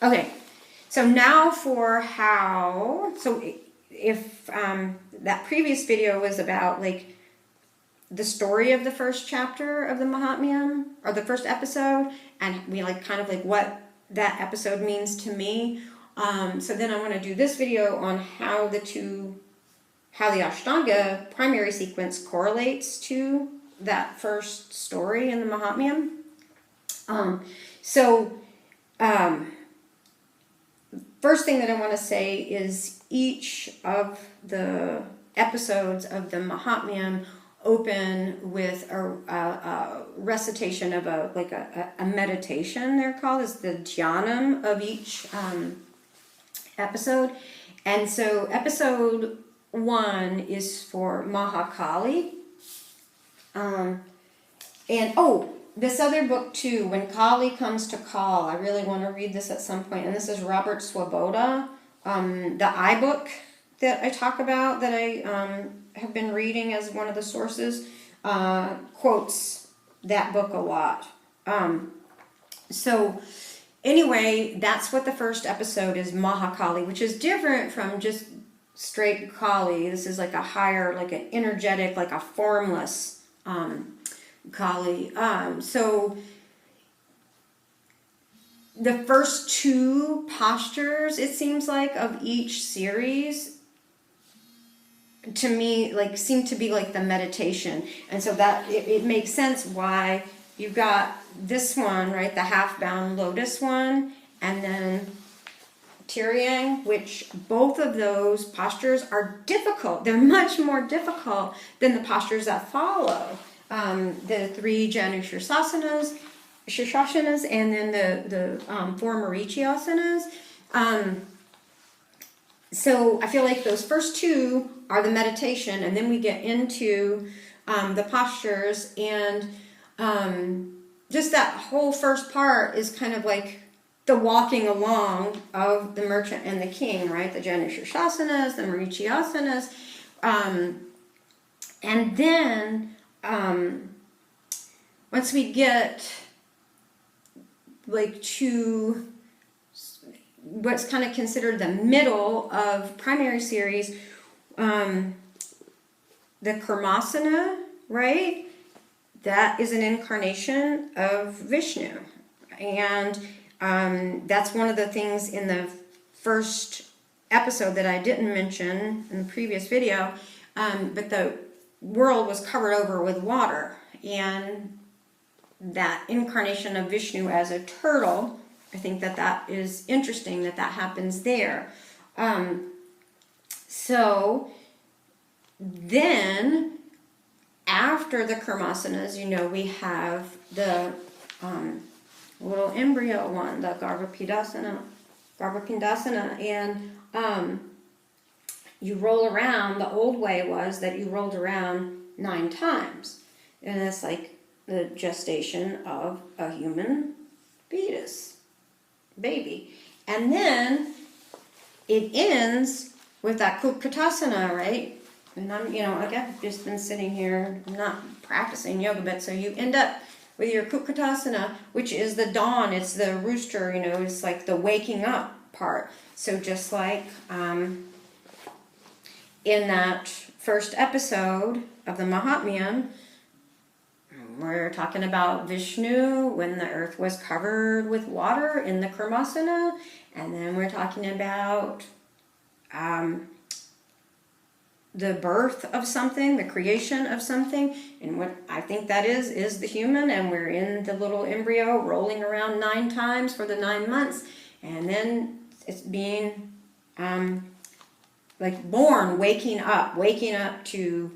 Okay, so now for how, so if that previous video was about like the story of the first chapter of the Mahatmyam, or the first episode, and we like kind of like what that episode means to me. So then I want to do this video on how the Ashtanga primary sequence correlates to that first story in the Mahatmyam. First thing that I want to say is each of the episodes of the Mahatmyam open with a recitation of a meditation. They're called as the Dhynam of each episode. And so episode 1 is for Mahakali. This other book too, When Kali Comes to Call. I really want to read this at some point. And this is Robert Swoboda. The iBook that I talk about, that I have been reading as one of the sources, quotes that book a lot. So anyway, that's what the first episode is, Mahakali, which is different from just straight Kali. This is like a higher, like an energetic, like a formless Kali. So the first 2 postures, it seems like, of each series, to me, like, seem to be like the meditation. And so that it makes sense why you've got this one, right, the half-bound lotus one, and then Tiryang, which both of those postures are difficult. They're much more difficult than the postures that follow. The 3 Janushirsasanas, and then the 4 Marichiasanas. So I feel like those first 2 are the meditation, and then we get into the postures, and just that whole first part is kind of like the walking along of the merchant and the king, right? The Janushirsasanas, the Marichiasanas, and then once we get like to what's kind of considered the middle of primary series, the Karmasana, right? That is an incarnation of Vishnu. And that's one of the things in the first episode that I didn't mention in the previous video, but the world was covered over with water, and that incarnation of Vishnu as a turtle, I think that is interesting that happens there. So then after the Karmasanas, we have the little embryo one, the Garbhapindasana, and you roll around. The old way was that you rolled around 9 times, and it's like the gestation of a human fetus, baby. And then it ends with that Kutkatasana, right? And I've just been sitting here, I'm not practicing yoga, but so you end up with your Kutkatasana, which is the dawn, it's the rooster, it's like the waking up part. So just like in that first episode of the Mahatmyam, we're talking about Vishnu when the earth was covered with water in the Karmasana, and then we're talking about the birth of something, the creation of something, and what I think that is the human, and we're in the little embryo rolling around 9 times for the 9 months, and then it's being like born, waking up to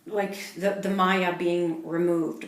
like the Maya being removed.